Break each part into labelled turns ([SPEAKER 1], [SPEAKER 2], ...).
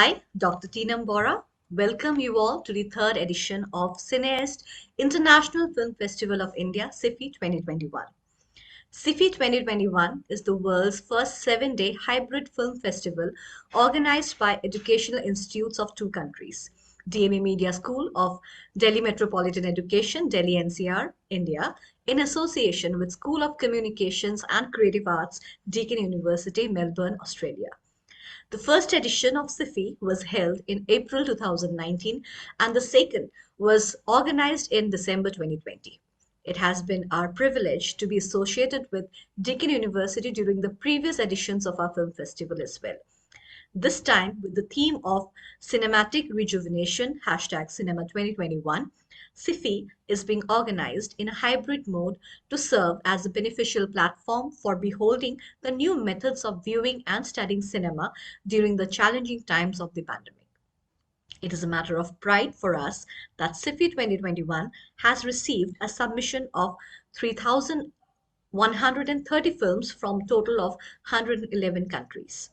[SPEAKER 1] I, Dr. Teenam Bora, welcome you all to the third edition of Cineast International Film Festival of India, CIFFI 2021. CIFFI 2021 is the world's first 7-day hybrid film festival organized by educational institutes of two countries, DME Media School of Delhi Metropolitan Education, Delhi NCR, India, in association with School of Communications and Creative Arts, Deakin University, Melbourne, Australia. The first edition of CIFFI was held in April 2019 and the second was organized in December 2020. It has been our privilege to be associated with Deakin University during the previous editions of our film festival as well. This time, with the theme of Cinematic Rejuvenation, #Cinema 2021, CIFFI is being organized in a hybrid mode to serve as a beneficial platform for beholding the new methods of viewing and studying cinema during the challenging times of the pandemic. It is a matter of pride for us that CIFFI 2021 has received a submission of 3,130 films from a total of 111 countries.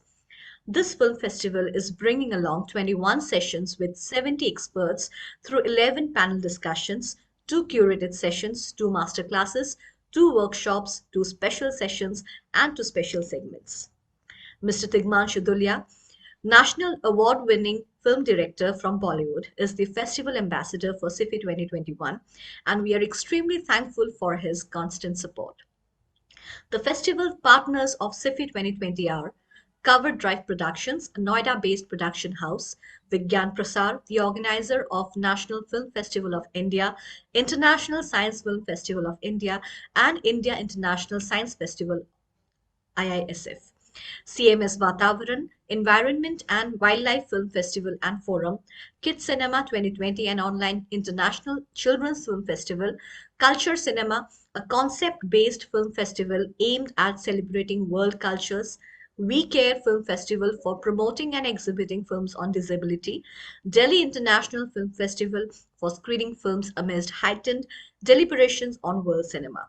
[SPEAKER 1] This film festival is bringing along 21 sessions with 70 experts through 11 panel discussions, 2 curated sessions, 2 master classes, 2 workshops, 2 special sessions, and 2 special segments. Mr. Tigman Shadulia, National Award-winning film director from Bollywood, is the festival ambassador for CIFFI 2021, and we are extremely thankful for his constant support. The festival partners of CIFFI 2020 are Cover Drive Productions, a Noida-based production house; Vigyan Prasar, the organizer of National Film Festival of India, International Science Film Festival of India, and India International Science Festival, IISF; CMS Vatavaran, Environment and Wildlife Film Festival and Forum; Kids Cinema 2020, an online international children's film festival; Culture Cinema, a concept-based film festival aimed at celebrating world cultures; We Care Film Festival for promoting and exhibiting films on disability; Delhi International Film Festival for screening films amidst heightened deliberations on world cinema.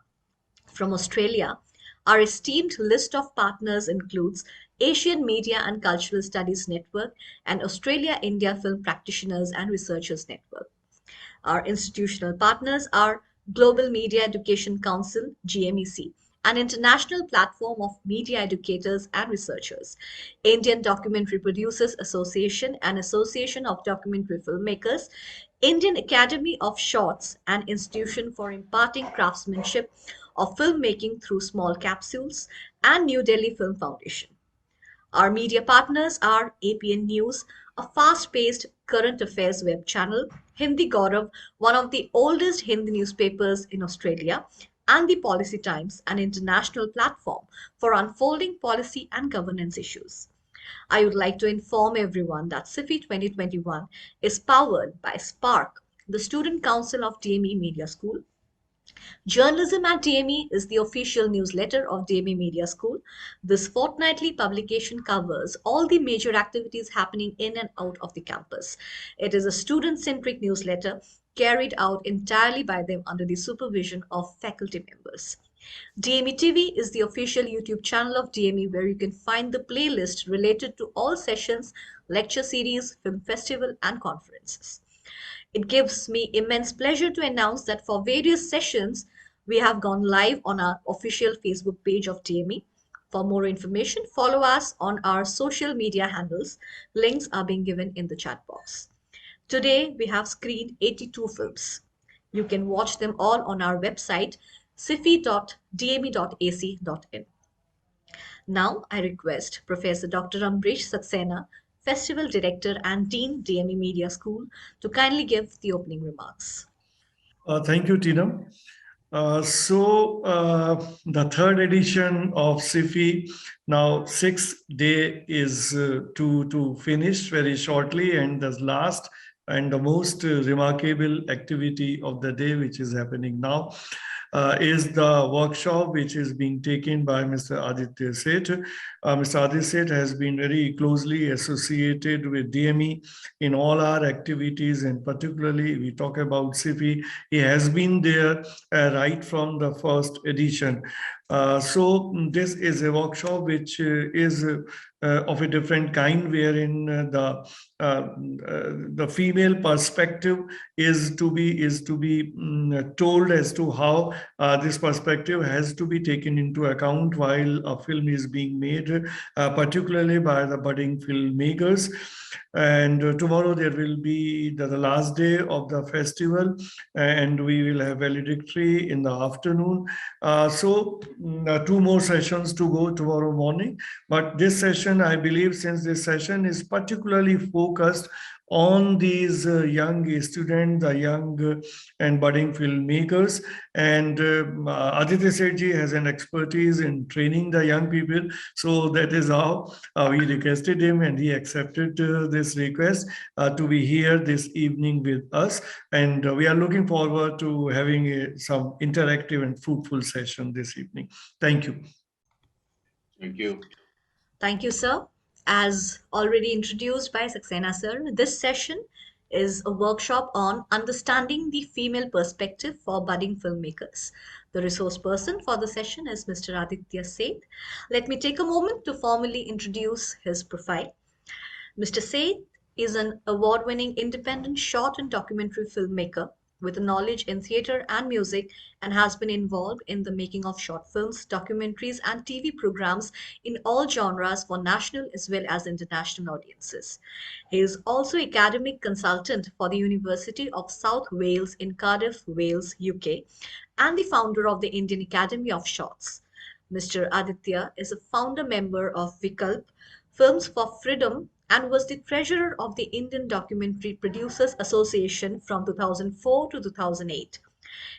[SPEAKER 1] From Australia, our esteemed list of partners includes Asian Media and Cultural Studies Network and Australia-India Film Practitioners and Researchers Network. Our institutional partners are Global Media Education Council, GMEC, an international platform of media educators and researchers; Indian Documentary Producers Association and Association of Documentary Filmmakers; Indian Academy of Shorts, an institution for imparting craftsmanship of filmmaking through small capsules; and New Delhi Film Foundation. Our media partners are APN News, a fast-paced current affairs web channel; Hindi Gaurav, one of the oldest Hindi newspapers in Australia; and the Policy Times, an international platform for unfolding policy and governance issues. I would like to inform everyone that CIFFI 2021 is powered by Spark, the Student Council of DME Media School. Journalism at DME is the official newsletter of DME Media School. This fortnightly publication covers all the major activities happening in and out of the campus. It is a student-centric newsletter carried out entirely by them under the supervision of faculty members. DME TV is the official YouTube channel of DME where you can find the playlist related to all sessions, lecture series, film festival, and conferences. It gives me immense pleasure to announce that for various sessions, we have gone live on our official Facebook page of DME. For more information, follow us on our social media handles. Links are being given in the chat box. Today, we have screened 82 films. You can watch them all on our website, ciffi.dme.ac.in. Now, I request Professor Dr. Ambrish Saxena, Festival Director and Dean, DME Media School, to kindly give the opening remarks.
[SPEAKER 2] Thank you, Tina. The third edition of CIFFI, now 6th day is to finish very shortly, and the last and the most remarkable activity of the day, which is happening now, is the workshop which is being taken by Mr. Aditya Seth. Mr. Aditya Seth has been very closely associated with DME in all our activities, and particularly we talk about CIFFI. He has been there right from the first edition. So this is a workshop which is of a different kind, wherein the female perspective is to be told as to how this perspective has to be taken into account while a film is being made, particularly by the budding filmmakers. And tomorrow there will be the last day of the festival, and we will have valedictory in the afternoon. Two more sessions to go tomorrow morning. But this session, I believe, since this session is particularly focused on these young students, the young and budding filmmakers. And Aditya Sethji has an expertise in training the young people. So that is how we requested him, and he accepted this request to be here this evening with us. And we are looking forward to having some interactive and fruitful session this evening. Thank you.
[SPEAKER 3] Thank you.
[SPEAKER 1] Thank you, sir. As already introduced by Saxena sir, this session is a workshop on understanding the female perspective for budding filmmakers. The resource person for the session is Mr. Aditya Seth. Let me take a moment to formally introduce his profile. Mr. Seth is an award-winning independent short and documentary filmmaker with a knowledge in theater and music, and has been involved in the making of short films, documentaries, and TV programs in all genres for national as well as international audiences. He is also academic consultant for the University of South Wales in Cardiff, Wales, UK, and the founder of the Indian Academy of Shorts. Mr. Aditya is a founder member of Vikalp Films for Freedom and was the treasurer of the Indian Documentary Producers Association from 2004 to 2008.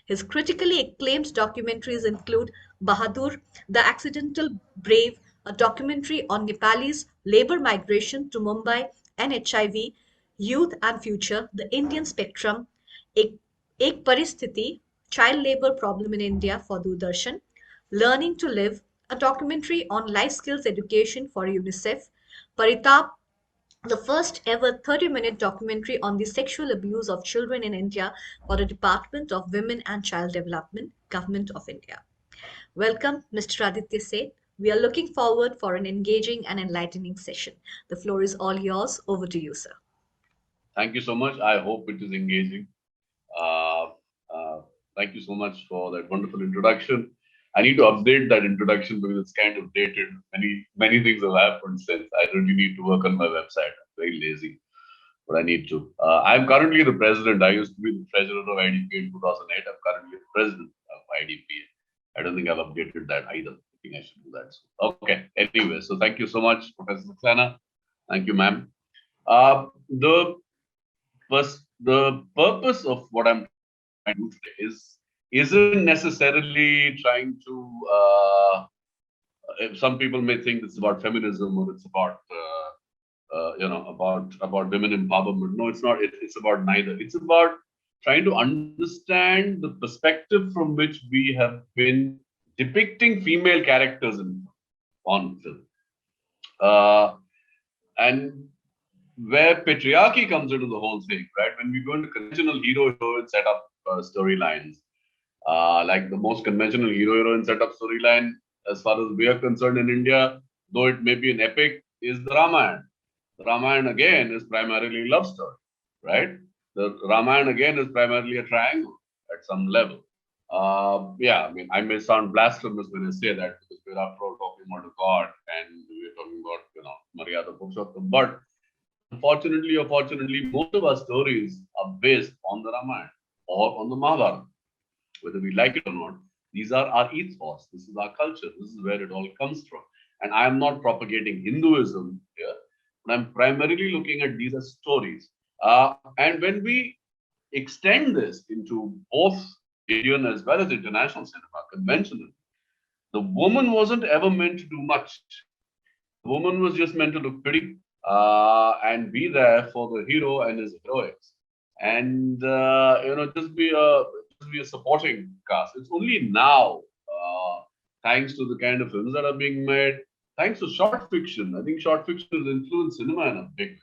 [SPEAKER 1] His critically acclaimed documentaries include Bahadur, The Accidental Brave, a documentary on Nepalese labor migration to Mumbai and HIV, Youth and Future, The Indian Spectrum, Ek, Ek Paristhiti, Child Labor Problem in India for Doordarshan, Learning to Live, a documentary on life skills education for UNICEF, Paritap, the first ever 30-minute documentary on the sexual abuse of children in India for the Department of Women and Child Development, Government of India. Welcome, Mr. Aditya Seth. We are looking forward for an engaging and enlightening session. The floor is all yours. Over to you, sir.
[SPEAKER 3] Thank you so much. I hope it is engaging. Uh, uh, Thank you so much for that wonderful introduction. I need to update that introduction because it's kind of dated. Many things have happened since. I really need to work on my website. I'm very lazy, but I need to. I'm currently the president. I used to be the treasurer of IDPA in 2008. I'm currently the president of IDPA. I don't think I've updated that either. I think I should do that. So, okay. Anyway, so thank you so much, Professor Saxena. Thank you, ma'am. The purpose of what I'm trying to do today isn't necessarily trying to. Some people may think it's about feminism or it's about about women empowerment. No, it's not. It's about neither. It's about trying to understand the perspective from which we have been depicting female characters on film, and where patriarchy comes into the whole thing, right? When we go into conventional hero-heroine setup storylines, like the most conventional hero-heroine setup storyline, as far as we are concerned in India, though it may be an epic, is the Ramayana. The Ramayana again is primarily a love story, right? The Ramayana again is primarily a triangle at some level. I mean, I may sound blasphemous when I say that because we're after all talking about a god and we're talking about, Maryada Purushottam. But unfortunately or fortunately, most of our stories are based on the Ramayana or on the Mahabharata. Whether we like it or not, these are our ethos. This is our culture. This is where it all comes from. And I am not propagating Hinduism here, but I'm primarily looking at these as stories. And when we extend this into both Indian as well as international cinema, conventional, the woman wasn't ever meant to do much. The woman was just meant to look pretty and be there for the hero and his heroics, and just be a supporting cast. It's only now, thanks to the kind of films that are being made, thanks to short fiction. I think short fiction has influenced cinema in a big way.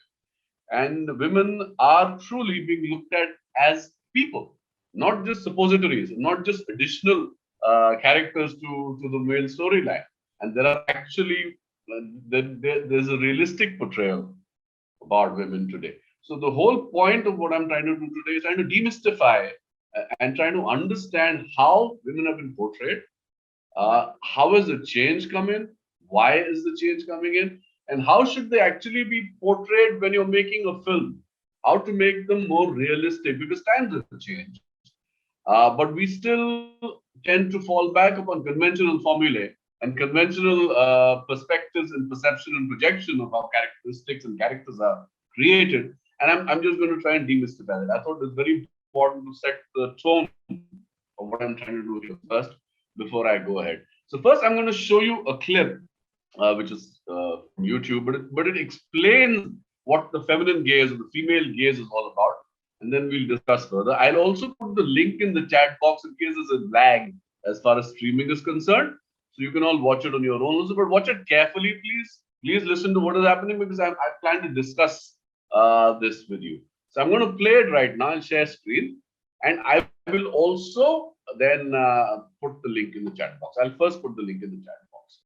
[SPEAKER 3] And women are truly being looked at as people, not just suppositories, not just additional characters to the male storyline. And there are actually there's a realistic portrayal about women today. So the whole point of what I'm trying to do today is trying to demystify and trying to understand how women have been portrayed. How has the change come in? Why is the change coming in? And how should they actually be portrayed when you're making a film? How to make them more realistic? Because times have changed. But we still tend to fall back upon conventional formulae and conventional perspectives and perception and projection of how characteristics and characters are created. And I'm just going to try and demystify it. I thought it's very important to set the tone of what I'm trying to do here first before I go ahead. So first, I'm going to show you a clip which is from YouTube, but it explains what the feminine gaze or the female gaze is all about, and then we'll discuss further. I'll also put the link in the chat box in case there's a lag as far as streaming is concerned, so you can all watch it on your own also, but watch it carefully, please. Please listen to what is happening because I plan to discuss this with you. So I'm going to play it right now and share screen, and I will also then put the link in the chat box. I'll first put the link in the chat box.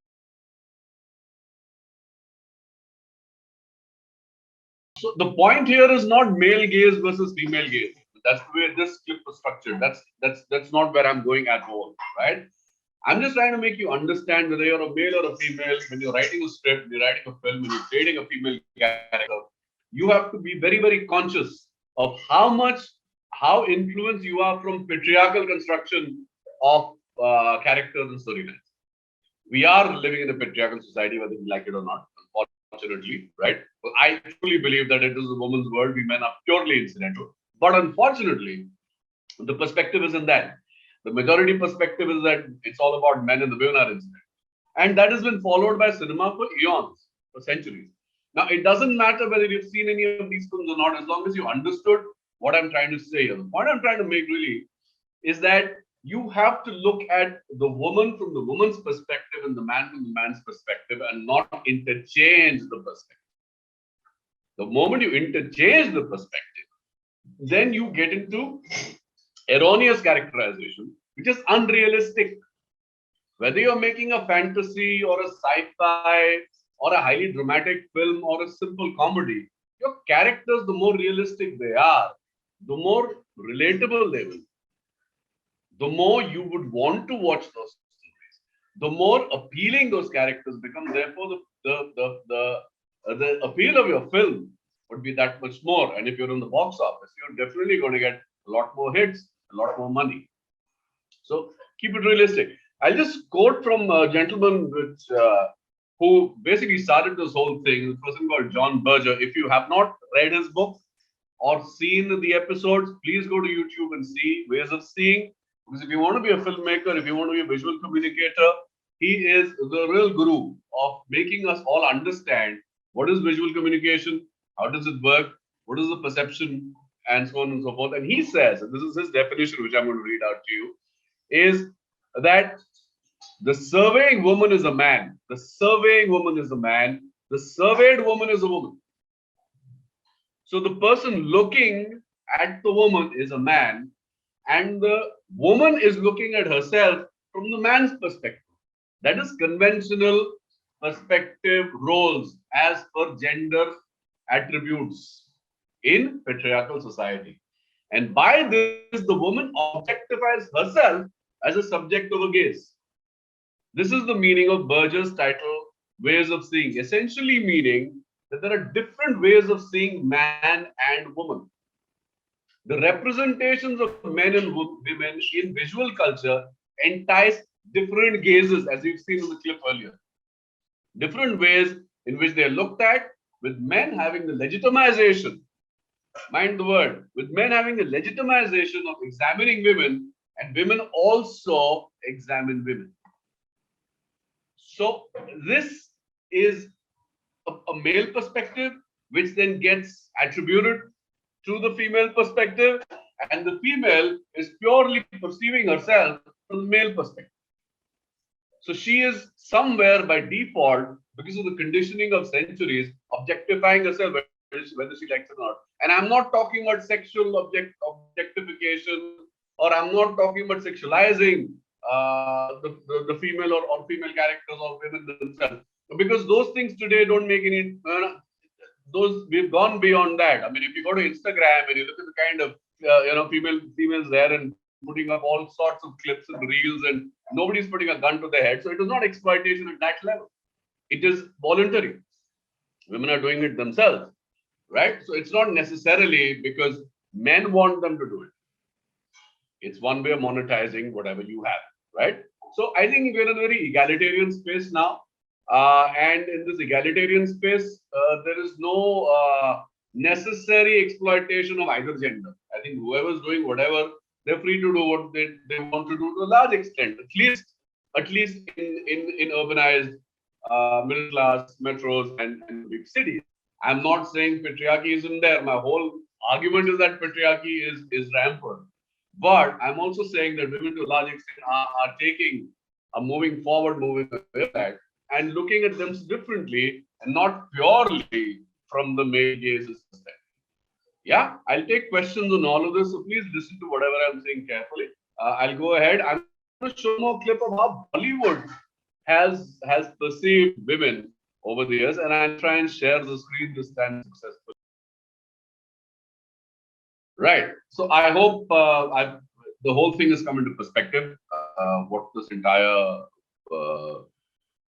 [SPEAKER 3] So the point here is not male gaze versus female gaze. That's the way this clip was structured. That's not where I'm going at all, right? I'm just trying to make you understand whether you're a male or a female, when you're writing a script, you're writing a film, when you're creating a female character, you have to be very, very conscious of how influenced you are from patriarchal construction of characters and storylines. We are living in a patriarchal society, whether we like it or not, unfortunately, right? Well, I truly believe that it is a woman's world. We men are purely incidental. But unfortunately, the perspective isn't that. The majority perspective is that it's all about men and the women are incidental. And that has been followed by cinema for eons, for centuries. Now, it doesn't matter whether you've seen any of these films or not, as long as you understood what I'm trying to say here. The point I'm trying to make really is that you have to look at the woman from the woman's perspective and the man from the man's perspective and not interchange the perspective. The moment you interchange the perspective, then you get into erroneous characterization, which is unrealistic. Whether you're making a fantasy or a sci-fi or a highly dramatic film or a simple comedy, your characters, the more realistic they are, the more relatable they will be. The more you would want to watch those stories, the more appealing those characters become. Therefore, the appeal of your film would be that much more. And if you're in the box office, you're definitely going to get a lot more hits, a lot more money. So keep it realistic. I'll just quote from a gentleman who basically started this whole thing, a person called John Berger. If you have not read his book or seen the episodes, please go to YouTube and see Ways of Seeing. Because if you want to be a filmmaker, if you want to be a visual communicator, he is the real guru of making us all understand what is visual communication, how does it work, what is the perception, and so on and so forth. And he says, and this is his definition, which I'm going to read out to you, is that the surveying woman is a man. The surveying woman is a man. The surveyed woman is a woman. So the person looking at the woman is a man, and the woman is looking at herself from the man's perspective. That is conventional perspective roles as per gender attributes in patriarchal society. And by this, the woman objectifies herself as a subject of a gaze. This is the meaning of Berger's title, Ways of Seeing, essentially meaning that there are different ways of seeing man and woman. The representations of men and women in visual culture entice different gazes, as you've seen in the clip earlier. Different ways in which they are looked at, with men having the legitimization, mind the word, with men having the legitimization of examining women, and women also examine women. So this is a male perspective, which then gets attributed to the female perspective, and the female is purely perceiving herself from the male perspective. So she is somewhere by default, because of the conditioning of centuries, objectifying herself whether she likes it or not. And I'm not talking about sexual objectification, or I'm not talking about sexualizing the female or female characters or women themselves. Because those things today don't make any, those, we've gone beyond that. I mean, if you go to Instagram and you look at the kind of, females there and putting up all sorts of clips and reels, and nobody's putting a gun to their head. So it is not exploitation at that level. It is voluntary. Women are doing it themselves, right? So it's not necessarily because men want them to do it. It's one way of monetizing whatever you have, right? So I think we're in a very egalitarian space now. And in this egalitarian space, there is no necessary exploitation of either gender. I think whoever's doing whatever, they're free to do what they want to do to a large extent, at least in urbanized middle class metros and big cities. I'm not saying patriarchy isn't there. My whole argument is that patriarchy is rampant. But I'm also saying that women to a large extent are moving forward, moving away back, and looking at them differently and not purely from the male gaze's perspective. Yeah, I'll take questions on all of this, so please listen to whatever I'm saying carefully. I'll go ahead. I'm going to show more clip of how Bollywood has perceived women over the years, and I'll try and share the screen this time successfully. Right. So I hope the whole thing has come into perspective. What this entire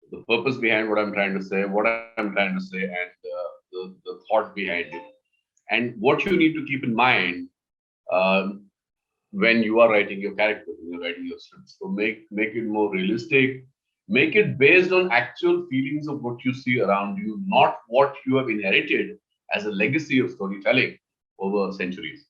[SPEAKER 3] the purpose behind what I'm trying to say, and the thought behind it, and what you need to keep in mind when you are writing your character, when you're writing your scripts. So make it more realistic. Make it based on actual feelings of what you see around you, not what you have inherited as a legacy of storytelling over centuries.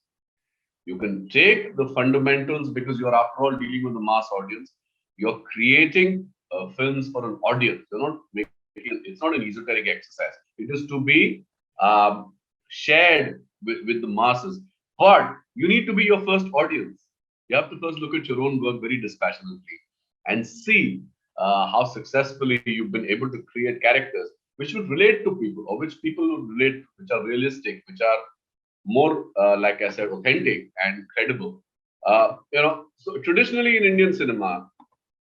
[SPEAKER 3] You can take the fundamentals because you're, after all, dealing with a mass audience. You're creating films for an audience. You're not making, it's not an esoteric exercise. It is to be shared with the masses. But you need to be your first audience. You have to first look at your own work very dispassionately and see how successfully you've been able to create characters which would relate to people, or which people would relate, which are realistic, which are more, like I said, authentic and credible. So traditionally in Indian cinema,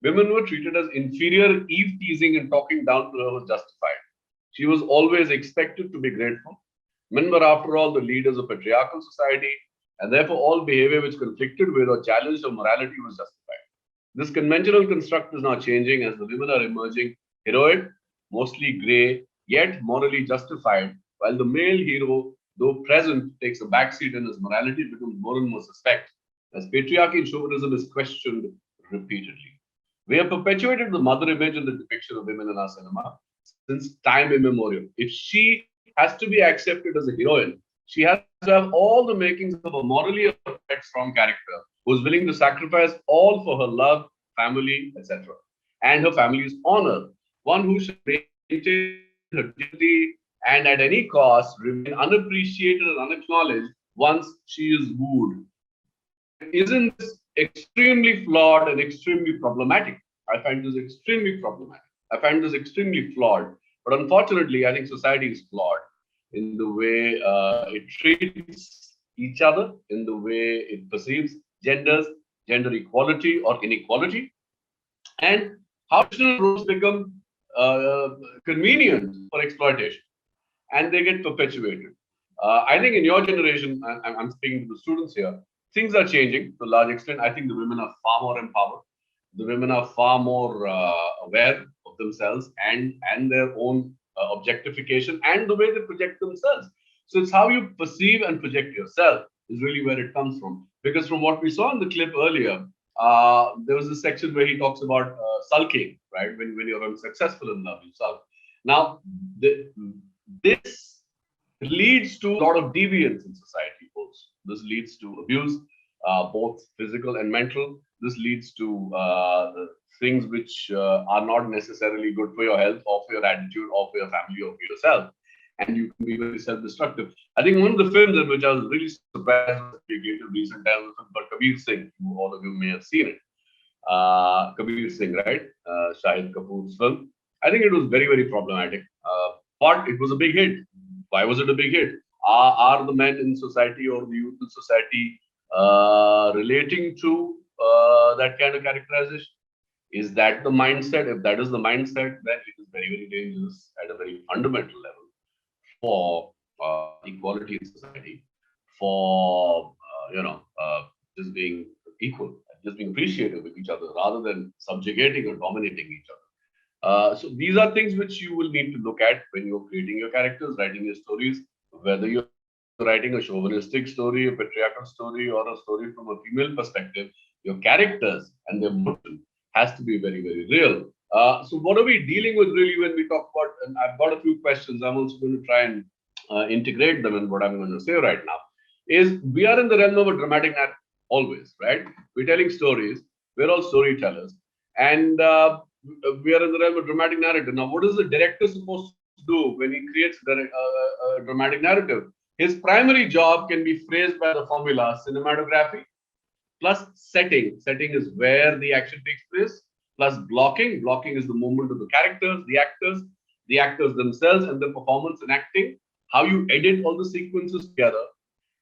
[SPEAKER 3] women were treated as inferior. Eve teasing and talking down to her was justified. She was always expected to be grateful. Men were, after all, the leaders of patriarchal society, and therefore all behavior which conflicted with or challenged her morality was justified. This conventional construct is now changing as the women are emerging heroic, mostly grey, yet morally justified, while the male hero, though present, takes a backseat and his morality becomes more and more suspect, as patriarchy and chauvinism is questioned repeatedly. We have perpetuated the mother image in the depiction of women in our cinema since time immemorial. If she has to be accepted as a heroine, she has to have all the makings of a morally upright, strong character who is willing to sacrifice all for her love, family, etc., and her family's honor. One who should maintain her dignity and at any cost remain unappreciated and unacknowledged once she is wooed. Isn't this extremely flawed and extremely problematic? I find this extremely problematic. I find this extremely flawed. But unfortunately, I think society is flawed in the way it treats each other, in the way it perceives genders, gender equality or inequality, and how traditional roles become convenient for exploitation, and they get perpetuated. I think in your generation, I'm speaking to the students here, things are changing to a large extent. I think the women are far more empowered. The women are far more aware of themselves and their own objectification and the way they project themselves. So it's how you perceive and project yourself is really where it comes from. Because from what we saw in the clip earlier, there was a section where he talks about sulking, right? When you're unsuccessful in love, you sulk. Now, this leads to a lot of deviance in society, folks. This leads to abuse, both physical and mental. This leads to things which are not necessarily good for your health or for your attitude or for your family or for yourself. And you can be very self-destructive. I think one of the films in which I was really surprised was recent times about Kabir Singh. All of you may have seen it. Kabir Singh, right? Shahid Kapoor's film. I think it was very, very problematic. But it was a big hit. Why was it a big hit? Are the men in society or the youth in society relating to that kind of characterization? Is that the mindset? If that is the mindset, then it is very, very dangerous at a very fundamental level for equality in society, for just being equal, just being appreciative with each other rather than subjugating or dominating each other. So these are things which you will need to look at when you're creating your characters, writing your stories, whether you're writing a chauvinistic story, a patriarchal story, or a story from a female perspective, your characters and their motion has to be very, very real. So what are we dealing with really when we talk about, and I've got a few questions, I'm also going to try and integrate them in what I'm going to say right now, is we are in the realm of a dramatic narrative always, right? We're telling stories, we're all storytellers, and we are in the realm of dramatic narrative. Now, what is the director supposed to do when he creates a dramatic narrative? His primary job can be phrased by the formula cinematography plus setting. Setting is where the action takes place, plus blocking. Blocking is the movement of the characters, the actors themselves and their performance and acting, how you edit all the sequences together.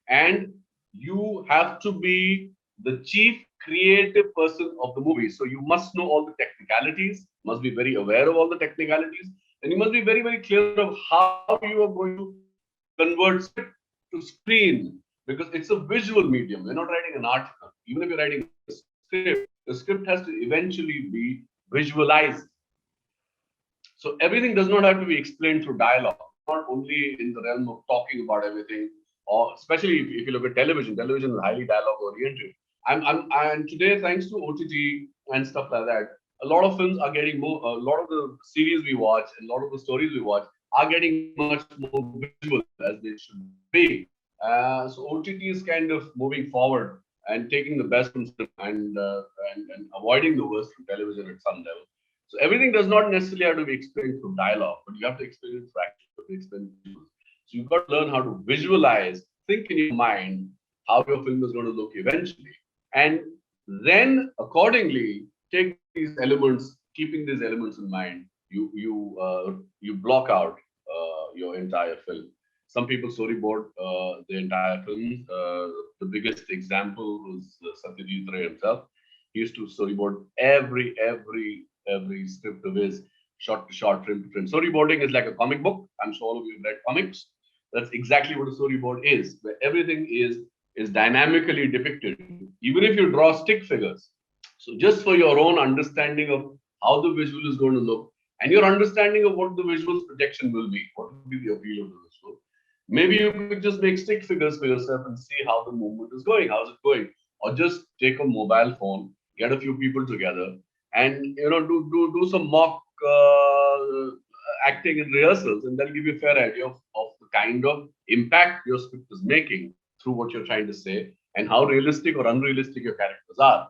[SPEAKER 3] And you have to be the chief creative person of the movie. So you must know all the technicalities, must be very aware of all the technicalities, and you must be very, very clear of how you are going to convert script to screen, because it's a visual medium. You're not writing an article. Even if you're writing a script, the script has to eventually be visualized. So everything does not have to be explained through dialogue, not only in the realm of talking about everything, or especially if you look at television. Television is highly dialogue oriented. And today, thanks to OTT and stuff like that, a lot of films are getting more, a lot of the series we watch and a lot of the stories we watch are getting much more visual as they should be. So OTT is kind of moving forward and taking the best from cinema and avoiding the worst from television at some level. So everything does not necessarily have to be explained through dialogue, but you have to explain it through action, you have to explain it through. So you've got to learn how to visualize, think in your mind how your film is going to look eventually, and then accordingly take these elements, keeping these elements in mind. You block out your entire film. Some people storyboard the entire film. The biggest example was Satyajit Ray himself. He used to storyboard every script of his, shot to shot, frame to frame. Storyboarding is like a comic book. I'm sure all of you have read comics. That's exactly what a storyboard is, where everything is dynamically depicted, even if you draw stick figures. So just for your own understanding of how the visual is going to look, and your understanding of what the visual's projection will be, what will be the appeal of the visual, maybe you could just make stick figures for yourself and see how the movement is going, how's it going, or just take a mobile phone, get a few people together, and do some mock acting and rehearsals, and that'll give you a fair idea of the kind of impact your script is making through what you're trying to say and how realistic or unrealistic your characters are.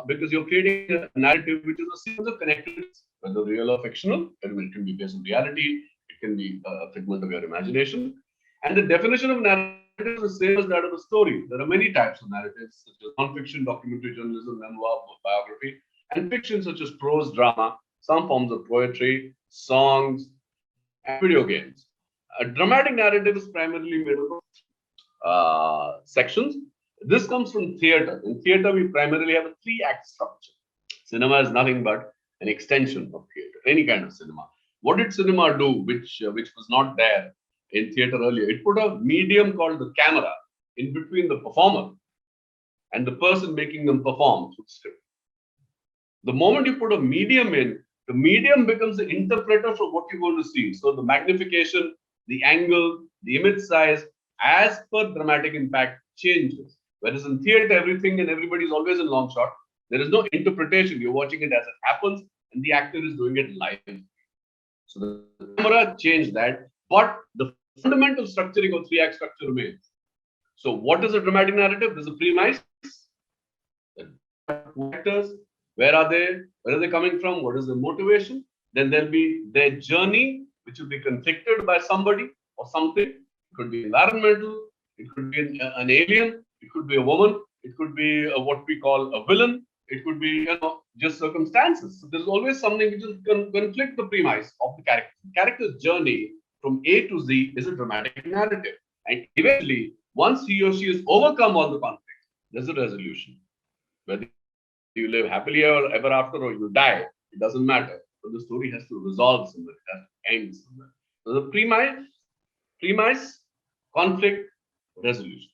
[SPEAKER 3] Because you're creating a narrative which is a series of connections, whether real or fictional. It can be based on reality, it can be a figment of your imagination. And the definition of narrative is the same as that of a story. There are many types of narratives, such as non-fiction, documentary journalism, memoir, biography, and fiction such as prose, drama, some forms of poetry, songs, and video games. A dramatic narrative is primarily made up of sections. This comes from theater. In theater, we primarily have a 3-act structure. Cinema is nothing but an extension of theater, any kind of cinema. What did cinema do, which was not there in theater earlier? It put a medium called the camera in between the performer and the person making them perform through the script. The moment you put a medium in, the medium becomes the interpreter for what you're going to see. So the magnification, the angle, the image size, as per dramatic impact changes. Whereas in theater, everything and everybody is always in long shot. There is no interpretation. You're watching it as it happens, and the actor is doing it live. So the camera changed that, but the fundamental structuring of 3-act structure remains. So what is a dramatic narrative? There's a premise. The actors, where are they? Where are they coming from? What is the motivation? Then there'll be their journey, which will be conflicted by somebody or something. It could be environmental. It could be an alien. It could be a woman. It could be what we call a villain. It could be just circumstances. So there's always something which will conflict the premise of the character. The character's journey from A to Z is a dramatic narrative. And eventually, once he or she has overcome all the conflict, there's a resolution. Whether you live happily ever after or you die, it doesn't matter. but the story has to resolve somewhere. It has to end somewhere. So the premise, conflict, resolution,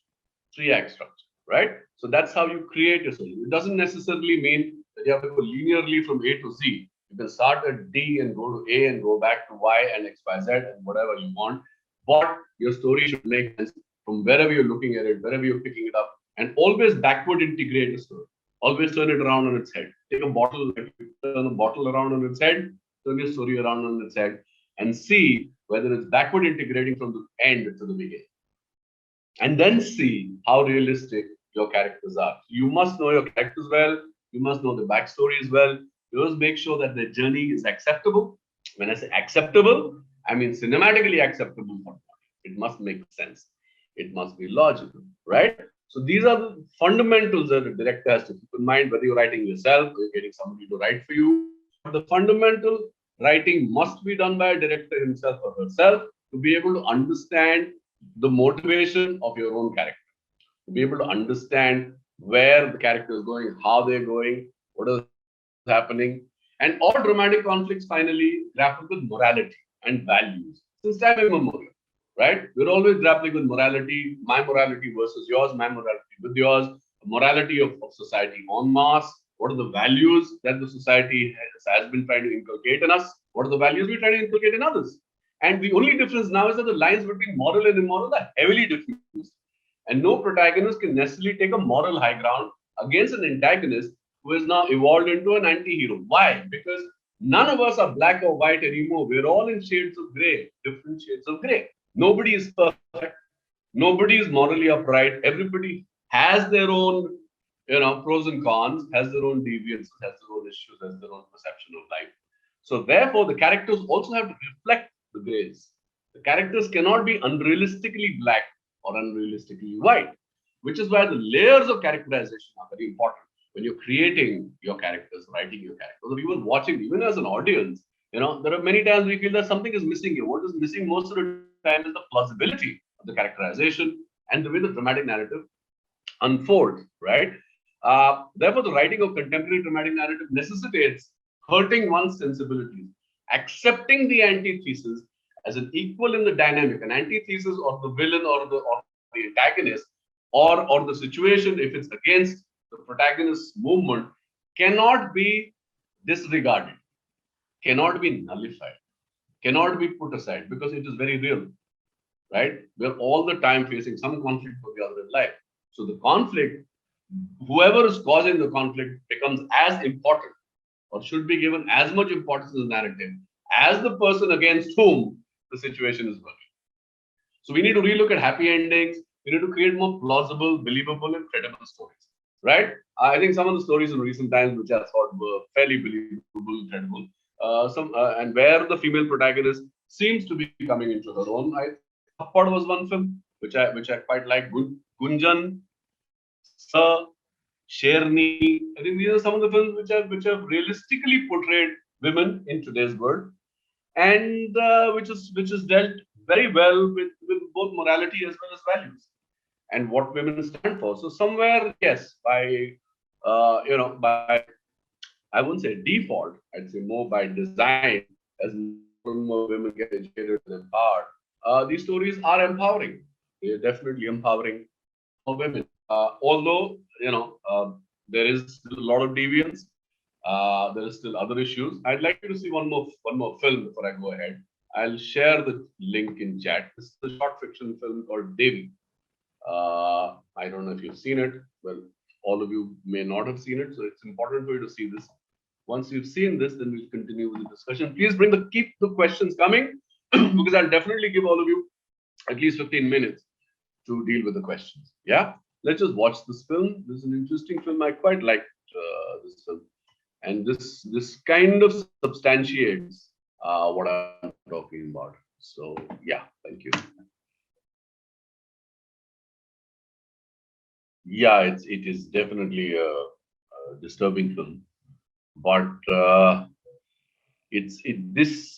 [SPEAKER 3] three-act structure, right? So that's how you create a story. It doesn't necessarily mean that you have to go linearly from A to Z. You can start at D and go to A and go back to Y and X, Y, Z and whatever you want. But your story should make sense from wherever you're looking at it, wherever you're picking it up, and always backward integrate the story. Always turn it around on its head. Take a bottle, like you turn a bottle around on its head, turn your story around on its head, and see whether it's backward integrating from the end to the beginning. And then see how realistic your characters are. You must know your characters well. You must know the backstories well. You must make sure that the journey is acceptable. When I say acceptable, I mean cinematically acceptable for me. It must make sense. It must be logical, right? So these are the fundamentals that a director has to keep in mind, whether you're writing yourself or you're getting somebody to write for you. But the fundamental writing must be done by a director himself or herself to be able to understand the motivation of your own character, to be able to understand where the character is going, how they're going, what is happening. And all dramatic conflicts finally grapple with morality and values since time immemorial, right? We're always grappling with morality, my morality versus yours, my morality with yours, morality of society en masse. What are the values that the society has been trying to inculcate in us? What are the values we're trying to inculcate in others? And the only difference now is that the lines between moral and immoral are heavily diffused. And no protagonist can necessarily take a moral high ground against an antagonist who is now evolved into an anti-hero. Why? Because none of us are black or white anymore. We're all in shades of gray, different shades of gray. Nobody is perfect. Nobody is morally upright. Everybody has their own, pros and cons, has their own deviances, has their own issues, has their own perception of life. So therefore, the characters also have to reflect the grays. The characters cannot be unrealistically black or unrealistically white, which is why the layers of characterization are very important when you're creating your characters, writing your characters, or even watching, even as an audience. There are many times we feel that something is missing here. What is missing most of the time is the plausibility of the characterization and the way the dramatic narrative unfolds, right? Therefore, the writing of contemporary dramatic narrative necessitates hurting one's sensibilities, accepting the antithesis as an equal in the dynamic, an antithesis of the villain or the antagonist or the situation, if it's against the protagonist's movement, cannot be disregarded, cannot be nullified, cannot be put aside because it is very real, right? We're all the time facing some conflict or the other in life. So the conflict, whoever is causing the conflict becomes as important or should be given as much importance in the narrative as the person against whom the situation is working. So we need to relook at happy endings. We need to create more plausible, believable, and credible stories, right? I think some of the stories in recent times which I thought were fairly believable, credible, and where the female protagonist seems to be coming into her own. Part was one film which I quite like. Gunjan, Sir, Sherni. I think these are some of the films which have realistically portrayed women in today's world, and which is dealt very well with both morality as well as values and what women stand for. So somewhere, yes, by I wouldn't say default, I'd say more by design, as more women get educated and empowered, these stories are empowering. They're definitely empowering for women. Although there is still a lot of deviance, there is still other issues. I'd like you to see one more film before I go ahead. I'll share the link in chat. This is a short fiction film called Devi. I don't know if you've seen it. Well, all of you may not have seen it, so it's important for you to see this. Once you've seen this, then we'll continue with the discussion. Please keep the questions coming because I'll definitely give all of you at least 15 minutes to deal with the questions. Yeah, let's just watch this film. This is an interesting film. I quite liked this film, and this kind of substantiates what I'm talking about. So yeah, thank you. Yeah, it is definitely a disturbing film, but this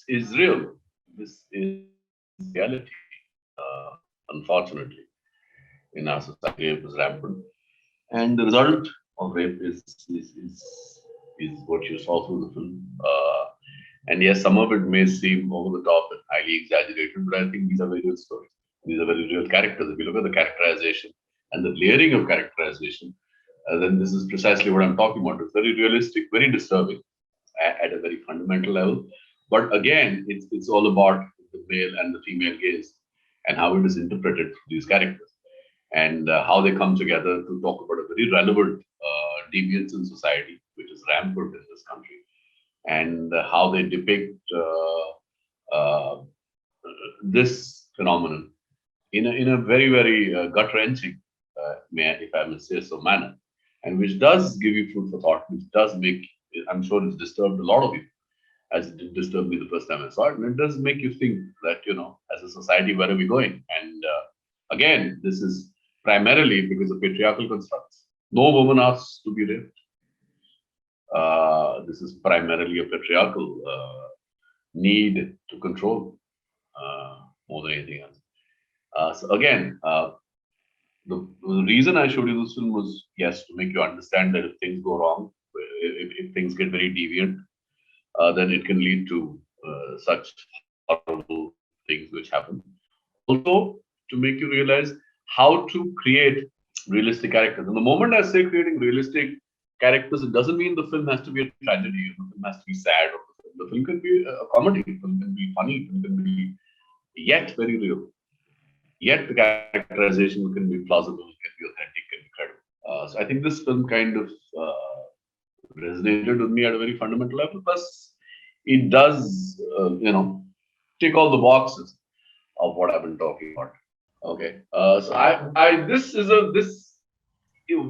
[SPEAKER 3] is real. This is reality. Unfortunately, in our society, rape is rampant, and the result of rape is what you saw through the film. And yes, some of it may seem over the top and highly exaggerated, but I think these are very real stories. These are very real characters. If you look at the characterization and the layering of characterization, then this is precisely what I'm talking about. It's very realistic, very disturbing at a very fundamental level. But again, it's all about the male and the female gaze and how it is interpreted through these characters and how they come together to talk about a very relevant deviance in society, which is rampant in this country, and how they depict this phenomenon in a very very gut wrenching, if I may say so, manner, and which does give you food for thought, which does make, I'm sure it's disturbed a lot of you, as it did disturb me the first time I saw it, and it does make you think that as a society, where are we going? And again, this is primarily because of patriarchal constructs. No woman asks to be raped. This is primarily a patriarchal need to control more than anything else. So again, the reason I showed you this film was, yes, to make you understand that if things go wrong, if things get very deviant, then it can lead to such horrible things which happen. Also, to make you realize how to create realistic characters. And the moment I say creating realistic characters, it doesn't mean the film has to be a tragedy, the film has to be sad. Or the film can be a comedy, the film can be funny, the film can be yet very real. Yet the characterization can be plausible, can be authentic, can be credible. So I think this film kind of resonated with me at a very fundamental level. Plus, it does, tick all the boxes of what I've been talking about. Okay. So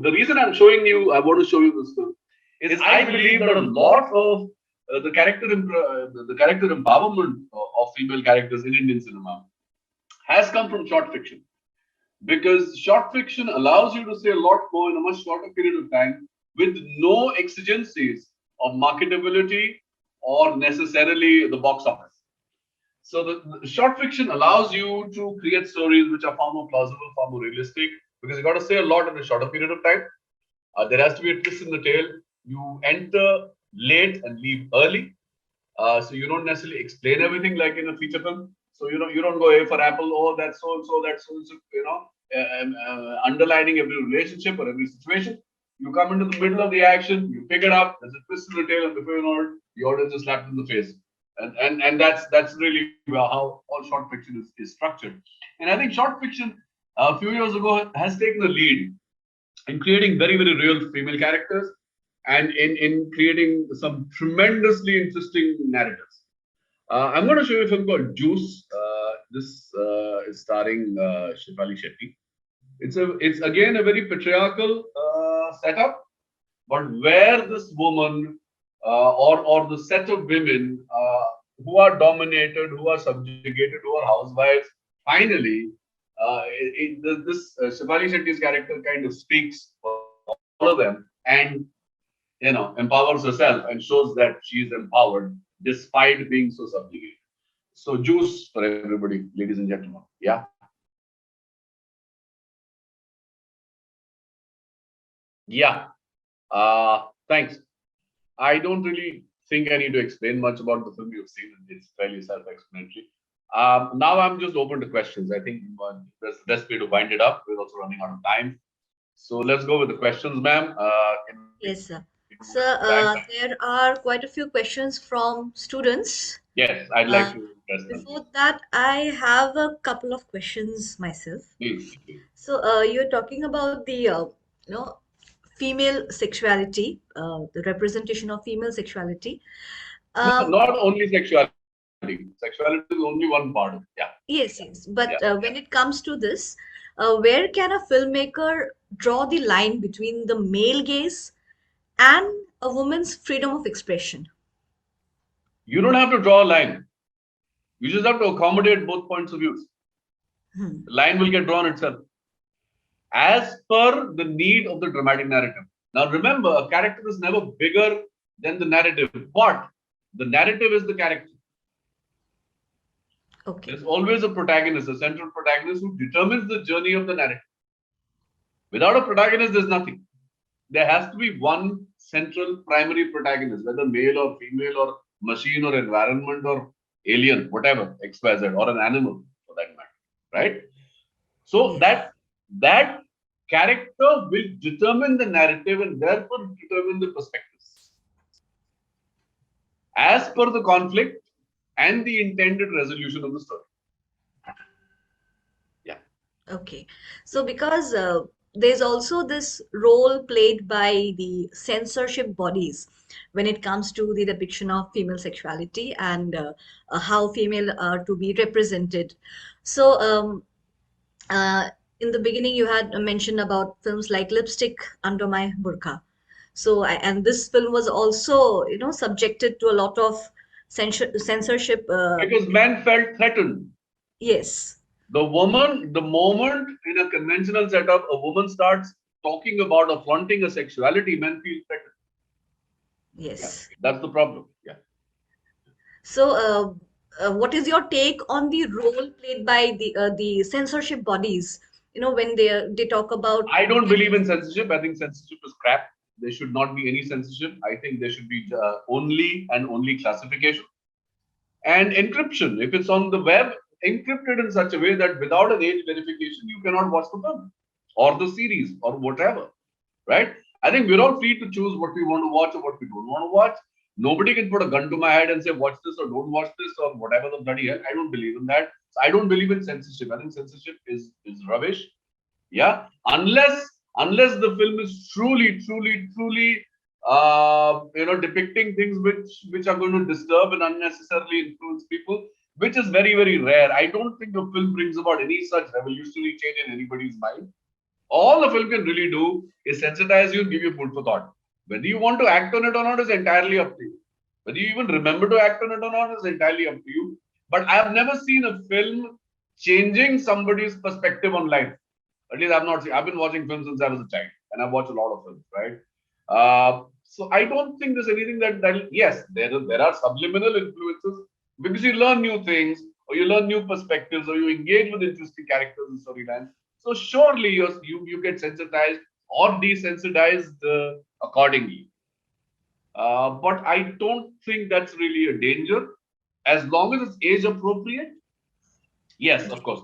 [SPEAKER 3] the reason I'm showing you, I want to show you this film, is I believe that a lot of the character empowerment of female characters in Indian cinema has come from short fiction, because short fiction allows you to say a lot more in a much shorter period of time with no exigencies of marketability or necessarily the box office. So the short fiction allows you to create stories which are far more plausible, far more realistic, because you got to say a lot in a shorter period of time. There has to be a twist in the tail. You enter late and leave early, so you don't necessarily explain everything like in a feature film. So you don't go A for apple. Oh, that's so and so. That's so and so. Underlining every relationship or every situation. You come into the middle of the action. You pick it up. There's a twist in the tail, and before you know it, the audience is slapped in the face. And that's really how all short fiction is structured. And I think short fiction a few years ago has taken the lead in creating very very real female characters and in creating some tremendously interesting narratives. I'm going to show you a film called Juice. This is starring Shefali Shetty. It's again a very patriarchal setup, but where this woman or the set of women who are dominated, who are subjugated, who are housewives, finally, this Shefali Shetty's character kind of speaks for all of them and empowers herself and shows that she is empowered despite being so subjugated. So juice for everybody, ladies and gentlemen. Yeah. Yeah. Thanks. I don't really think I need to explain much about the film you've seen. It's fairly self-explanatory. Now I'm just open to questions. I think that's the best way to wind it up. We're also running out of time. So let's go with the questions, ma'am.
[SPEAKER 1] Yes, sir. Sir, there are quite a few questions from students.
[SPEAKER 3] Yes, I'd like to address them.
[SPEAKER 1] Before that, I have a couple of questions myself.
[SPEAKER 3] Please.
[SPEAKER 1] So, you're talking about the, female sexuality, the representation of female sexuality.
[SPEAKER 3] No, not only sexuality. Sexuality is only one part of it. Yeah.
[SPEAKER 1] Yes. But when it comes to this, where can a filmmaker draw the line between the male gaze and a woman's freedom of expression?
[SPEAKER 3] You don't have to draw a line. You just have to accommodate both points of view. The line will get drawn itself as per the need of the dramatic narrative. Now remember, a character is never bigger than the narrative, but the narrative is the character.
[SPEAKER 1] Okay.
[SPEAKER 3] There's always a protagonist, a central protagonist who determines the journey of the narrative. Without a protagonist, there's nothing. There has to be one central primary protagonist, whether male or female or machine or environment or alien, whatever, XYZ, or an animal for that matter, right? So
[SPEAKER 1] Yes.
[SPEAKER 3] that character will determine the narrative and therefore determine the perspectives as per the conflict and the intended resolution of the story. Yeah.
[SPEAKER 1] Okay. So because there's also this role played by the censorship bodies when it comes to the depiction of female sexuality and how female are to be represented. So uh, in the beginning you had mentioned about films like Lipstick Under My Burqa. So and this film was also, you know, subjected to a lot of censorship.
[SPEAKER 3] Because men felt threatened.
[SPEAKER 1] Yes.
[SPEAKER 3] The moment in a conventional setup, a woman starts talking about or flaunting a sexuality, men feel threatened. Yeah,
[SPEAKER 1] Yes.
[SPEAKER 3] that's the problem. Yeah.
[SPEAKER 1] So, what is your take on the role played by the censorship bodies? You know, when they talk about
[SPEAKER 3] I don't believe in censorship. I think censorship is crap. There should not be any censorship. I think there should be only and only classification and encryption. If it's on the web, encrypted in such a way that without an age verification, you cannot watch the film or the series or whatever, right? I think we're all free to choose what we want to watch or what we don't want to watch. Nobody can put a gun to my head and say, watch this or don't watch this or whatever the bloody hell. I don't believe in that. So I don't believe in censorship. I think censorship is rubbish. Yeah, unless the film is truly depicting things which are going to disturb and unnecessarily influence people, which is very rare. I don't think a film brings about any such revolutionary change in anybody's mind. All the film can really do is sensitize you and give you food for thought. Whether you want to act on it or not is entirely up to you. Whether you even remember to act on it or not is entirely up to you. But I have never seen a film changing somebody's perspective on life. At least I've not seen. I've been watching films since I was a child, and I've watched a lot of films, right? So I don't think there's anything that yes, there are subliminal influences because you learn new things, or you learn new perspectives, or you engage with interesting characters and storylines. So surely you get sensitized or desensitized accordingly. But I don't think that's really a danger as long as it's age appropriate. Yes, of course.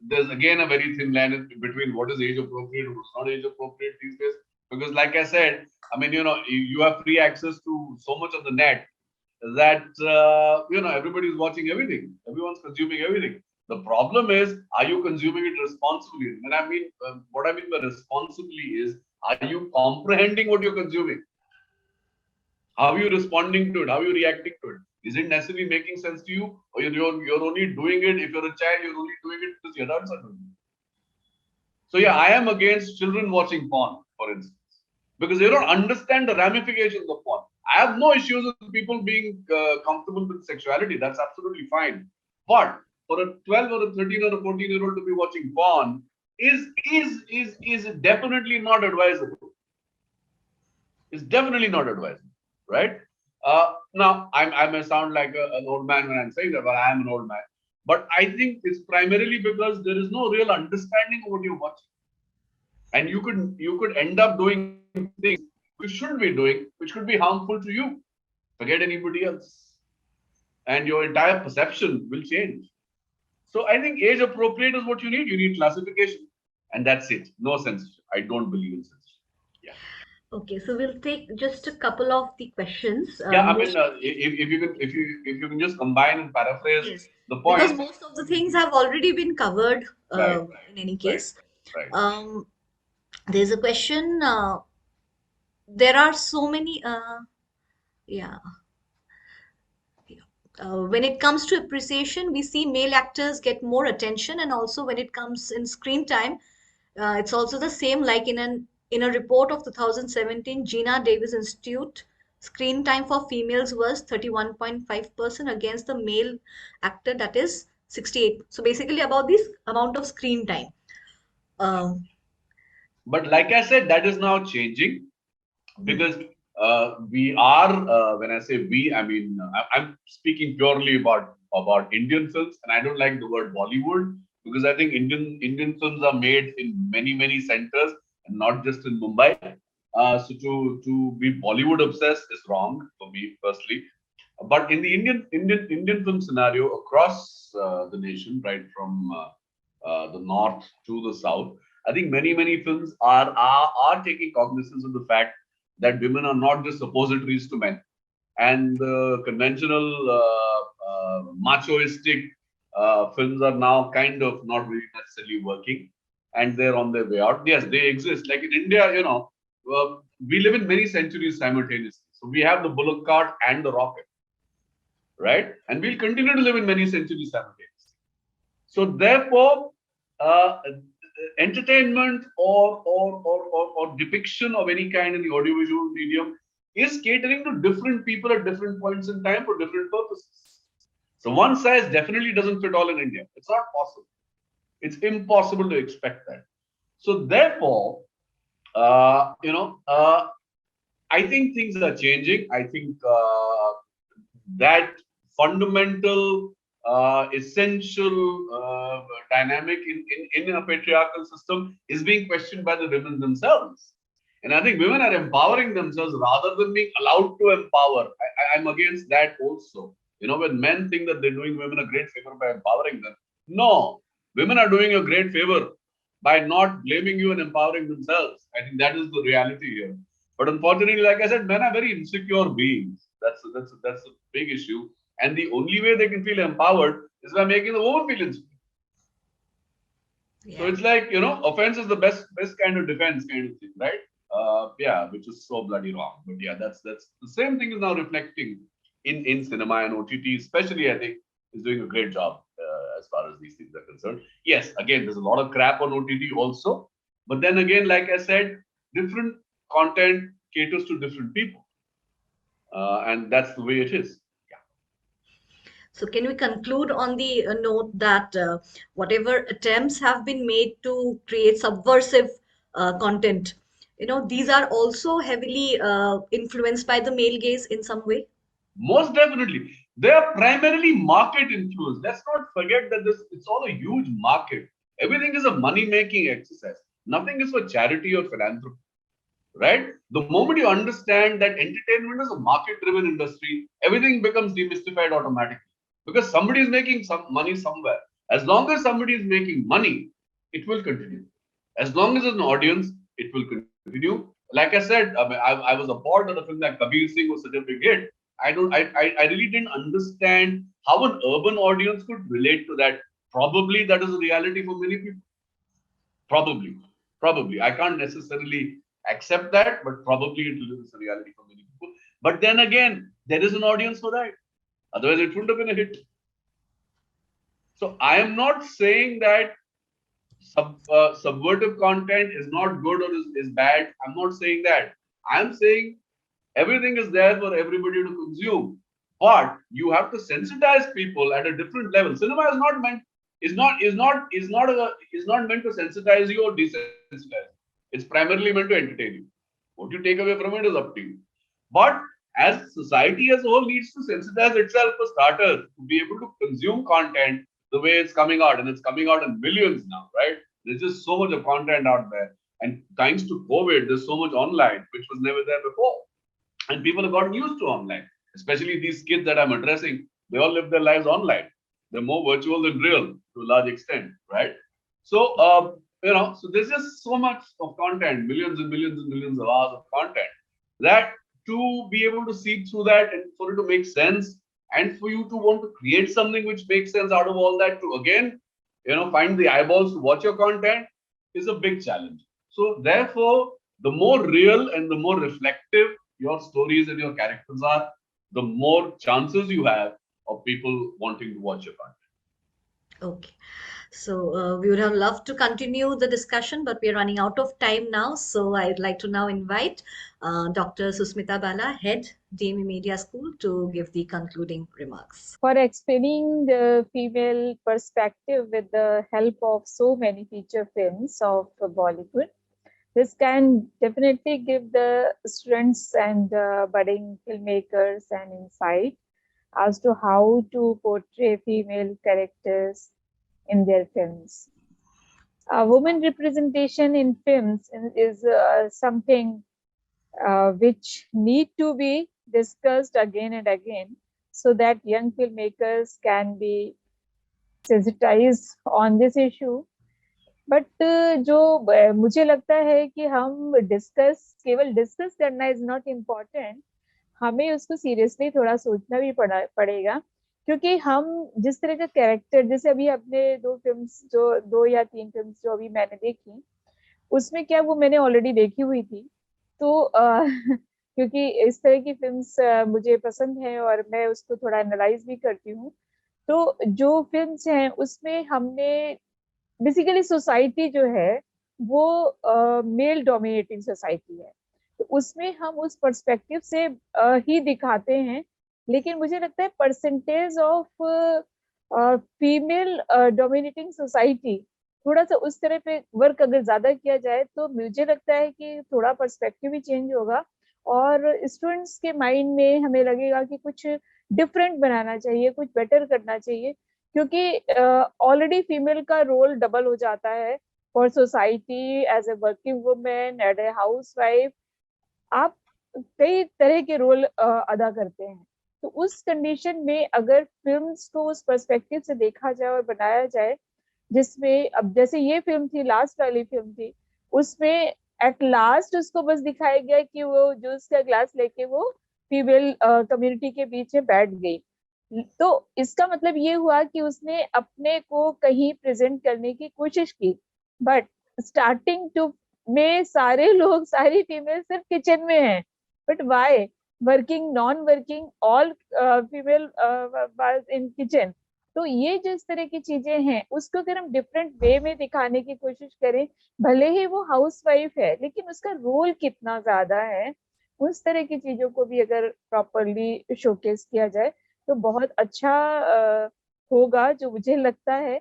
[SPEAKER 3] There's again a very thin line between what is age appropriate and what's not age appropriate these days. Because like I said, I mean, you have free access to so much of the net that everybody's watching everything. Everyone's consuming everything. The problem is, are you consuming it responsibly? And I mean, what I mean by responsibly is, are you comprehending what you're consuming? How are you responding to it? How are you reacting to it? Is it necessarily making sense to you? Or you're only doing it, if you're a child, you're only doing it because the adults are doing it. So yeah, I am against children watching porn, for instance, because they don't understand the ramifications of porn. I have no issues with people being comfortable with sexuality. That's absolutely fine. But for a 12 or a 13 or a 14-year-old to be watching porn is definitely not advisable. It's definitely not advisable, right? Now, I may sound like an old man when I'm saying that, but I am an old man. But I think it's primarily because there is no real understanding of what you're watching, and you could end up doing things you shouldn't be doing, which could be harmful to you. Forget anybody else, and your entire perception will change. So I think age appropriate is what you need. You need classification, and that's it. No censorship. I don't believe in censorship. Yeah.
[SPEAKER 1] Okay, so we'll take just a couple of the questions.
[SPEAKER 3] Yeah, I mean, if you can just combine and paraphrase
[SPEAKER 1] Yes,
[SPEAKER 3] the
[SPEAKER 1] because
[SPEAKER 3] points.
[SPEAKER 1] most of the things have already been covered
[SPEAKER 3] Right,
[SPEAKER 1] in any
[SPEAKER 3] right,
[SPEAKER 1] case.
[SPEAKER 3] right.
[SPEAKER 1] There's a question. There are so many. Yeah. When it comes to appreciation, we see male actors get more attention, and also when it comes in screen time, it's also the same. Like in a report of 2017, Gina Davis Institute, screen time for females was 31.5% against the male actor, that is 68. So basically, about this amount of screen time. Um,
[SPEAKER 3] But like I said, that is now changing
[SPEAKER 1] mhm.
[SPEAKER 3] because we are. When I say we, I mean I'm speaking purely about Indian films, and I don't like the word Bollywood because I think Indian films are made in many centers and not just in Mumbai. So to be Bollywood obsessed is wrong for me firstly. But in the Indian film scenario across the nation, right from the north to the south, I think many films are taking cognizance of the fact that women are not just suppositories to men, and the conventional machoistic films are now kind of not really necessarily working, and they're on their way out. Yes, they exist. Like in India, we live in many centuries simultaneously. So we have the bullock cart and the rocket, right? And we'll continue to live in many centuries simultaneously. So therefore, uh, entertainment or depiction of any kind in the audiovisual medium is catering to different people at different points in time for different purposes. So one size definitely doesn't fit all in India. It's not possible. It's impossible to expect that. So therefore, I think things are changing. I think that fundamental, essential dynamic in a patriarchal system is being questioned by the women themselves. And I think women are empowering themselves rather than being allowed to empower. I'm against that also. When men think that they're doing women a great favor by empowering them, no, women are doing a great favor by not blaming you and empowering themselves. I think that is the reality here. But unfortunately, like I said, men are very insecure beings. That's a big issue. And the only way they can feel empowered is by making the woman feel insecure. Yeah. So it's like, offense is the best kind of defense kind of thing, right? Yeah, which is so bloody wrong. But yeah, that's the same thing is now reflecting in cinema and OTT, especially I think is doing a great job as far as these things are concerned. Yes, again, there's a lot of crap on OTT also. But then again, like I said, different content caters to different people. And that's the way it is.
[SPEAKER 1] So can we conclude on the note that whatever attempts have been made to create subversive content, these are also heavily influenced by the male gaze in some way?
[SPEAKER 3] Most definitely. They are primarily market influenced. Let's not forget that it's all a huge market. Everything is a money-making exercise. Nothing is for charity or philanthropy. Right? The moment you understand that entertainment is a market-driven industry, everything becomes demystified automatically. Because somebody is making some money somewhere. As long as somebody is making money, it will continue. As long as there's an audience, it will continue. Like I said, I was appalled that a film like Kabir Singh was such a big hit. I really didn't understand how an urban audience could relate to that. Probably that is a reality for many people. Probably. I can't necessarily accept that, but probably it is a reality for many people. But then again, there is an audience for that. Otherwise, it wouldn't have been a hit. So I am not saying that subvertive content is not good or is bad. I'm not saying that. I'm saying everything is there for everybody to consume, but you have to sensitize people at a different level. Cinema is not meant meant to sensitize you or desensitize you. It's primarily meant to entertain you. What you take away from it is up to you. But as society as a whole needs to sensitize itself for starters to be able to consume content the way it's coming out, and it's coming out in millions now, right? There's just so much of content out there, and thanks to COVID, there's so much online which was never there before, and people have gotten used to online. Especially these kids that I'm addressing, they all live their lives online. They're more virtual than real to a large extent, right? So, so there's just so much of content, millions and millions and millions of hours of content, that to be able to see through that and for it to make sense, and for you to want to create something which makes sense out of all that, to again, find the eyeballs to watch your content is a big challenge. So therefore, the more real and the more reflective your stories and your characters are, the more chances you have of people wanting to watch your content.
[SPEAKER 1] Okay. So we would have loved to continue the discussion, but we are running out of time now. So I'd like to now invite Dr. Susmita Bala, Head, DME Media School, to give the concluding remarks.
[SPEAKER 4] For explaining the female perspective with the help of so many feature films of Bollywood, this can definitely give the students and budding filmmakers an insight as to how to portray female characters in their films. Women representation in films is something which need to be discussed again and again so that young filmmakers can be sensitized on this issue. But जो मुझे लगता है कि हम केवल discuss करना is not important, हमें उसको सीरियसली थोड़ा सोचना भी पड़ेगा, क्योंकि हम जिस तरह का कैरेक्टर, जैसे अभी अपने दो या तीन फिल्म्स जो अभी मैंने देखी, उसमें क्या वो मैंने ऑलरेडी देखी हुई थी, तो क्योंकि इस तरह की फिल्म्स मुझे पसंद है और मैं उसको थोड़ा एनालाइज भी करती हूँ। तो जो फिल्म्स हैं उसमें हमने बेसिकली सोसाइटी जो है वो मेल डोमिनेटिंग सोसाइटी है, तो उसमें हम उस पर्सपेक्टिव से ही दिखाते हैं, लेकिन मुझे लगता है percentage of female dominating society, थोड़ा सा उस तरह पे वर्क अगर ज्यादा किया जाए तो मुझे लगता है कि थोड़ा पर्सपेक्टिव भी चेंज होगा और स्टूडेंट्स के माइंड में हमें लगेगा कि कुछ डिफरेंट बनाना चाहिए, कुछ बेटर करना चाहिए, क्योंकि ऑलरेडी फीमेल का रोल डबल हो जाता है for society, as a working women, as a housewife, आप कई तरह के रोल अदा करते हैं। तो उस कंडीशन में अगर फिल्म्स को उस पर्सपेक्टिव से देखा जाए और बनाया जाए, जिसमें अब जैसे ये फिल्म थी, लास्ट वाली फिल्म थी, उसमें एट लास्ट उसको बस दिखाया गया कि वो जूस का ग्लास लेके वो फीमेल कम्युनिटी के बीच में बैठ गई, तो इसका मतलब ये हुआ कि उसने अपने को कहीं प्रेजेंट करने की कोशिश की, बट स्टार्टिंग टू में सारे लोग, सारी फीमेल सिर्फ किचन में हैं, but why working, non working, all female in kitchen. तो ये जो इस तरह की चीजें हैं उसको अगर हम डिफरेंट वे में दिखाने की कोशिश करें, भले ही वो हाउस वाइफ है लेकिन उसका रोल कितना ज्यादा है, उस तरह की चीजों को भी अगर प्रॉपरली शोकेस किया जाए तो बहुत अच्छा होगा, जो मुझे लगता है।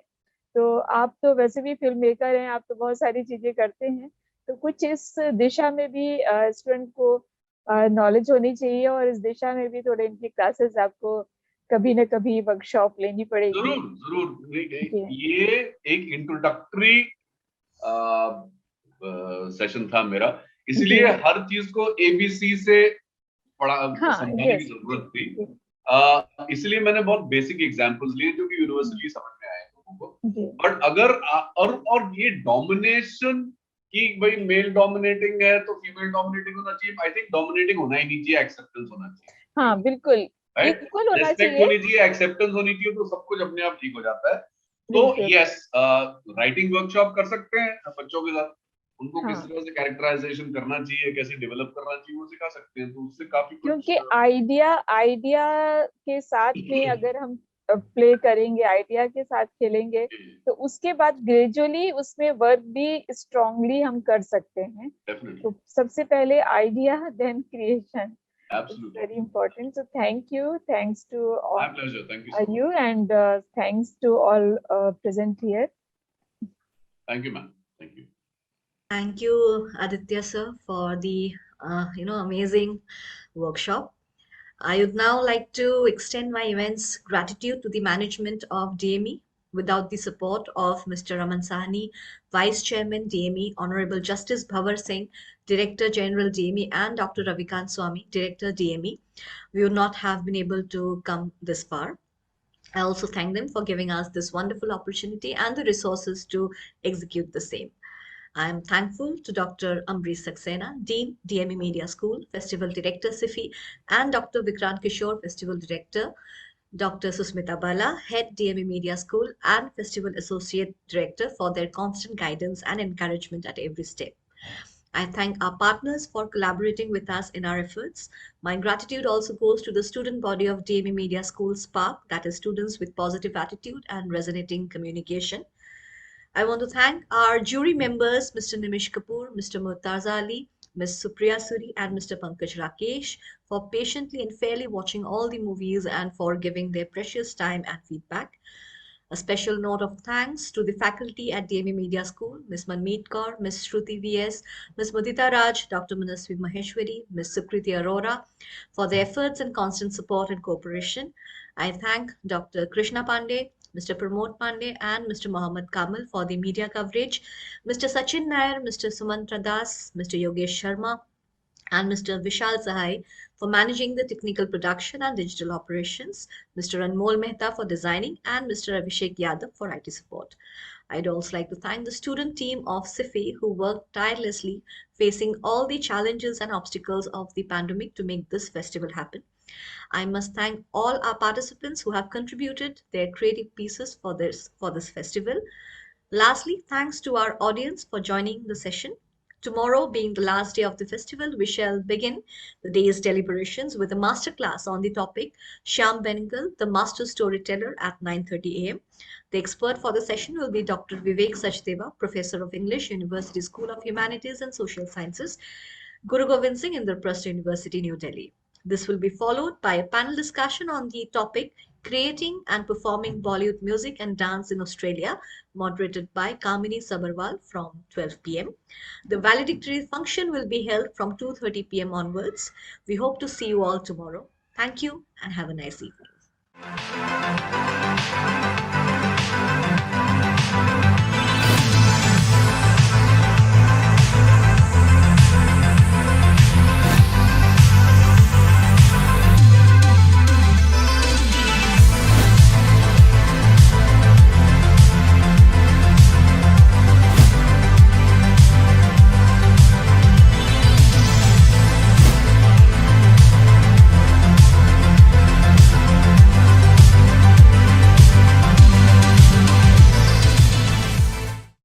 [SPEAKER 4] तो आप तो वैसे भी फिल्म मेकर हैं, आप तो बहुत सारी चीजें करते हैं, तो कुछ इस दिशा में भी स्टूडेंट को नॉलेज होनी चाहिए और इस दिशा में भी थोड़े इनकी क्लासेस आपको कभी ना कभी वर्कशॉप लेनी पड़ेगी।
[SPEAKER 3] जरूर जरूर, ये एक इंट्रोडक्टरी सेशन था मेरा, इसलिए हर चीज को एबीसी से समझाने की जरूरत थी, इसलिए मैंने बहुत बेसिक एग्जांपल्स लिए जो कि यूनिवर्सली समझ में आए लोगों को। बट अगर और ये डोमिनेशन कि भाई मेल डोमिनेटिंग है तो फीमेल डोमिनेटिंग होना चाहिए, आई थिंक डोमिनेटिंग होना ही नहीं चाहिए, एक्सेप्टेंस होना चाहिए।
[SPEAKER 4] हाँ बिल्कुल, इक्वल होना चाहिए,
[SPEAKER 3] रेस्पेक्ट होनी चाहिए, एक्सेप्टेंस होनी चाहिए, तो सब कुछ अपने आप ठीक हो जाता है। तो यस, राइटिंग वर्कशॉप कर सकते हैं बच्चों के साथ, उनको किस तरह से कैरेक्टराइजेशन करना चाहिए, कैसे डेवलप करना चाहिए, वो सिखा सकते हैं, तो उससे काफी
[SPEAKER 4] क्योंकि आइडिया के साथ में अगर हम प्ले करेंगे, आइडिया के साथ खेलेंगे, तो उसके बाद ग्रेजुअली उसमें वर्क भी स्ट्रांगली हम कर सकते हैं। तो सबसे पहले idea, then creation,
[SPEAKER 3] absolutely
[SPEAKER 4] very important. So thank you, thanks to all.
[SPEAKER 3] My pleasure, thank you so
[SPEAKER 4] you and thanks to all present here.
[SPEAKER 3] Thank you, ma'am. Thank you.
[SPEAKER 1] Thank you, Aditya sir, for the amazing workshop. I would now like to extend my immense gratitude to the management of DME. Without the support of Mr. Raman Sahni, Vice Chairman DME, Honorable Justice Bhavar Singh, Director General DME, and Dr. Ravikant Swami, Director DME, we would not have been able to come this far. I also thank them for giving us this wonderful opportunity and the resources to execute the same. I am thankful to Dr. Ambrish Saxena, Dean, DME Media School, Festival Director, CIFFI, and Dr. Vikrant Kishore, Festival Director, Dr. Susmita Bala, Head, DME Media School, and Festival Associate Director for their constant guidance and encouragement at every step. I thank our partners for collaborating with us in our efforts. My gratitude also goes to the student body of DME Media School SPARK, that is students with positive attitude and resonating communication. I want to thank our jury members, Mr. Nimish Kapoor, Mr. Murtaza Ali, Ms. Supriya Suri, and Mr. Pankaj Rakesh for patiently and fairly watching all the movies and for giving their precious time and feedback. A special note of thanks to the faculty at DME Media School, Ms. Manmeet Kaur, Ms. Shruti VS, Ms. Mudita Raj, Dr. Manasvi Maheshwari, Ms. Sukriti Arora for their efforts and constant support and cooperation. I thank Dr. Krishna Pandey, Mr. Pramod Pandey, and Mr. Mohammad Kamal for the media coverage, Mr. Sachin Nair, Mr. Sumantra Das, Mr. Yogesh Sharma, and Mr. Vishal Sahai for managing the technical production and digital operations, Mr. Anmol Mehta for designing, and Mr. Abhishek Yadav for IT support. I'd also like to thank the student team of CIFFI who worked tirelessly facing all the challenges and obstacles of the pandemic to make this festival happen. I must thank all our participants who have contributed their creative pieces for this festival. Lastly, thanks to our audience for joining the session. Tomorrow, being the last day of the festival, we shall begin the day's deliberations with a masterclass on the topic Shyam Benegal, the Master Storyteller at 9:30 a.m. The expert for the session will be Dr. Vivek Sachdeva, Professor of English, University School of Humanities and Social Sciences, Guru Gobind Singh, Indraprastha University, New Delhi. This will be followed by a panel discussion on the topic Creating and Performing Bollywood Music and Dance in Australia, moderated by Kamini Sabarwal from 12 p.m. The valedictory function will be held from 2:30 p.m. onwards. We hope to see you all tomorrow. Thank you and have a nice evening.